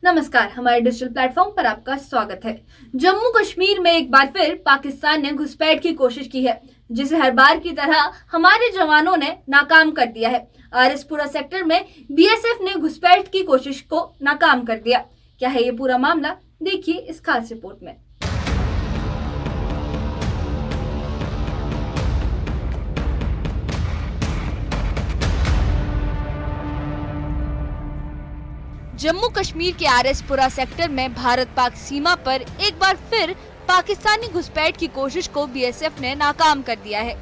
नमस्कार, हमारे digital platform पर आपका स्वागत है। जम्मू कश्मीर में एक बार फिर पाकिस्तान ने घुसपैठ की कोशिश की है, जिसे हर बार की तरह हमारे जवानों ने नाकाम कर दिया है। आरएसपुरा सेक्टर में बीएसएफ ने घुसपैठ की कोशिश को नाकाम कर दिया। क्या है ये पूरा मामला, देखिए इस खास रिपोर्ट में। जम्मू कश्मीर के आरएसपुरा सेक्टर में भारत पाक सीमा पर एक बार फिर पाकिस्तानी घुसपैठ की कोशिश को बीएसएफ ने नाकाम कर दिया है।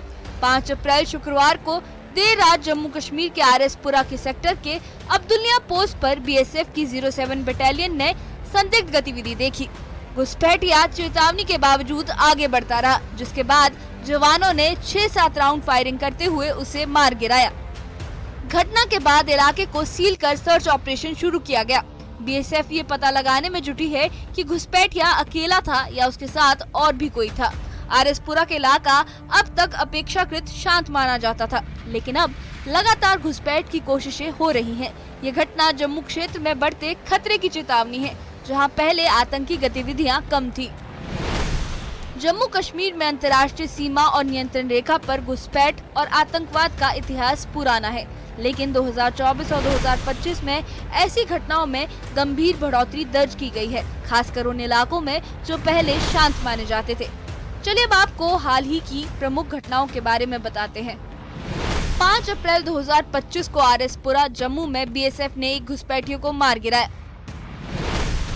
5 अप्रैल शुक्रवार को देर रात जम्मू कश्मीर के आरएसपुरा के सेक्टर के अब्दुल्लिया पोस्ट पर बीएसएफ की 07 बटालियन ने संदिग्ध गतिविधि देखी। घुसपैठिया चेतावनी के बावजूद आगे बढ़ता रहा, जिसके बाद जवानों ने 6-7 राउंड फायरिंग करते हुए उसे मार गिराया। घटना के बाद इलाके को सील कर सर्च ऑपरेशन शुरू किया गया। बीएसएफ ये पता लगाने में जुटी है कि घुसपैठिया अकेला था या उसके साथ और भी कोई था। आरएसपुरा का इलाका अब तक अपेक्षाकृत शांत माना जाता था, लेकिन अब लगातार घुसपैठ की कोशिशें हो रही हैं। ये घटना जम्मू क्षेत्र में बढ़ते खतरे की चेतावनी है, जहां पहले आतंकी गतिविधियां कम थी। जम्मू कश्मीर में अंतर्राष्ट्रीय सीमा और नियंत्रण रेखा पर घुसपैठ और आतंकवाद का इतिहास पुराना है, लेकिन 2024 और 2025 में ऐसी घटनाओं में गंभीर बढ़ोतरी दर्ज की गई है, खासकर उन इलाकों में जो पहले शांत माने जाते थे। चलिए अब आपको हाल ही की प्रमुख घटनाओं के बारे में बताते हैं। 5 अप्रैल 2025 को आरएसपुरा जम्मू में बीएसएफ ने एक घुसपैठियों को मार गिराया।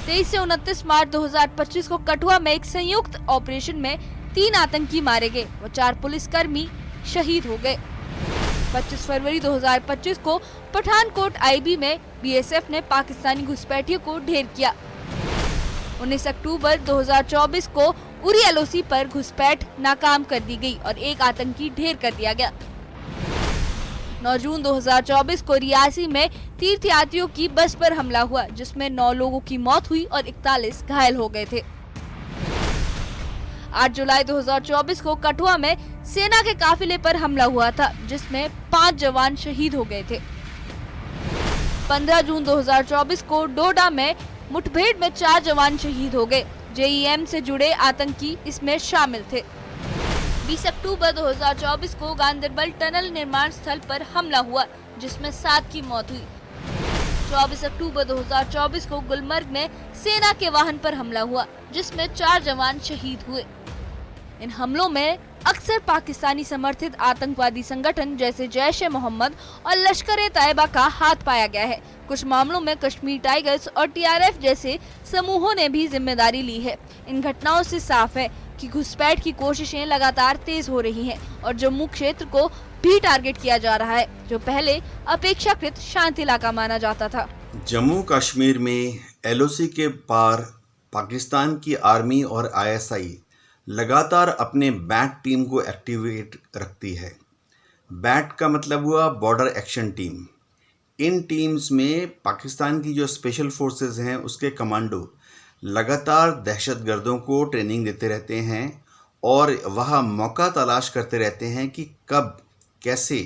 23 से 29 मार्च 2025 को कठुआ में एक संयुक्त ऑपरेशन में 3 आतंकी मारे गए व 4 पुलिसकर्मी शहीद हो गए। 25 फरवरी 2025 को पठानकोट आईबी में बीएसएफ ने पाकिस्तानी घुसपैठियों को ढेर किया। 19 अक्टूबर 2024 को उरी एलओसी पर घुसपैठ नाकाम कर दी गई और एक आतंकी ढेर कर दिया गया। 9 जून 2024 को रियासी में तीर्थयात्रियों की बस पर हमला हुआ, जिसमें 9 लोगों की मौत हुई और 41 घायल हो गए थे। 8 जुलाई 2024 को कठुआ में सेना के काफिले पर हमला हुआ था, जिसमें 5 जवान शहीद हो गए थे। 15 जून 2024 को डोडा में मुठभेड़ में 4 जवान शहीद हो गए। जेईएम से जुड़े आतंकी इसमें शामिल थे। 20 अक्टूबर 2024 को गांदरबल टनल निर्माण स्थल पर हमला हुआ, जिसमें 7 की मौत हुई। 24 अक्टूबर 2024 को गुलमर्ग में सेना के वाहन पर हमला हुआ, जिसमें 4 जवान शहीद हुए। इन हमलों में अक्सर पाकिस्तानी समर्थित आतंकवादी संगठन जैसे जैश-ए-मोहम्मद और लश्कर-ए-तैयबा का हाथ पाया गया है। कुछ मामलों में कश्मीर टाइगर्स और टीआरएफ जैसे समूहों ने भी जिम्मेदारी ली है। इन घटनाओं से साफ है कि घुसपैठ की कोशिशें लगातार तेज हो रही हैं और जम्मू क्षेत्र को भी टारगेट किया जा रहा है, जो पहले अपेक्षाकृत शांत इलाका माना जाता था। जम्मू कश्मीर में एलओसी के पार पाकिस्तान की आर्मी और आईएसआई लगातार अपने बैट टीम को एक्टिवेट रखती है। बैट का मतलब हुआ बॉर्डर एक्शन टीम। इन टीम्स में पाकिस्तान की जो स्पेशल फोर्सेस हैं उसके कमांडो लगातार दहशतगर्दों को ट्रेनिंग देते रहते हैं और वह मौका तलाश करते रहते हैं कि कब कैसे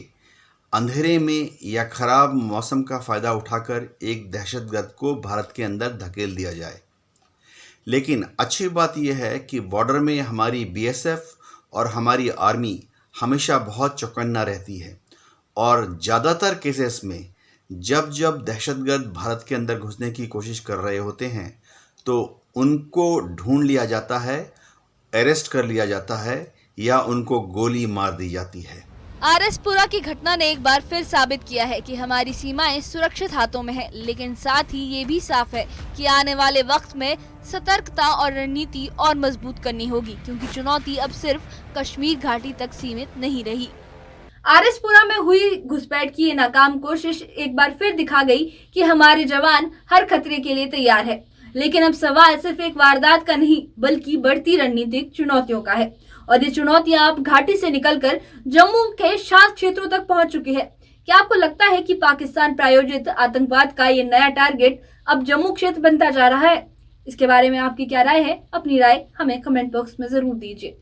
अंधेरे में या ख़राब मौसम का फ़ायदा उठाकर एक दहशतगर्द को भारत के अंदर धकेल दिया जाए। लेकिन अच्छी बात यह है कि बॉर्डर में हमारी बीएसएफ और हमारी आर्मी हमेशा बहुत चौकन्ना रहती है और ज़्यादातर केसेस में जब दहशतगर्द भारत के अंदर घुसने की कोशिश कर रहे होते हैं तो उनको ढूंढ लिया जाता है, अरेस्ट कर लिया जाता है या उनको गोली मार दी जाती है। आरएसपुरा की घटना ने एक बार फिर साबित किया है कि हमारी सीमाएं सुरक्षित हाथों में है, लेकिन साथ ही ये भी साफ है कि आने वाले वक्त में सतर्कता और रणनीति और मजबूत करनी होगी, क्योंकि चुनौती अब सिर्फ कश्मीर घाटी तक सीमित नहीं रही। आरएसपुरा में हुई घुसपैठ की ये नाकाम कोशिश एक बार फिर दिखा गई कि हमारे जवान हर खतरे के लिए तैयार है, लेकिन अब सवाल सिर्फ एक वारदात का नहीं बल्कि बढ़ती रणनीतिक चुनौतियों का है और ये चुनौतियां अब घाटी से निकलकर जम्मू के शांत क्षेत्रों तक पहुंच चुकी है। क्या आपको लगता है कि पाकिस्तान प्रायोजित आतंकवाद का ये नया टारगेट अब जम्मू क्षेत्र बनता जा रहा है? इसके बारे में आपकी क्या राय है? अपनी राय हमें कमेंट बॉक्स में जरूर दीजिए।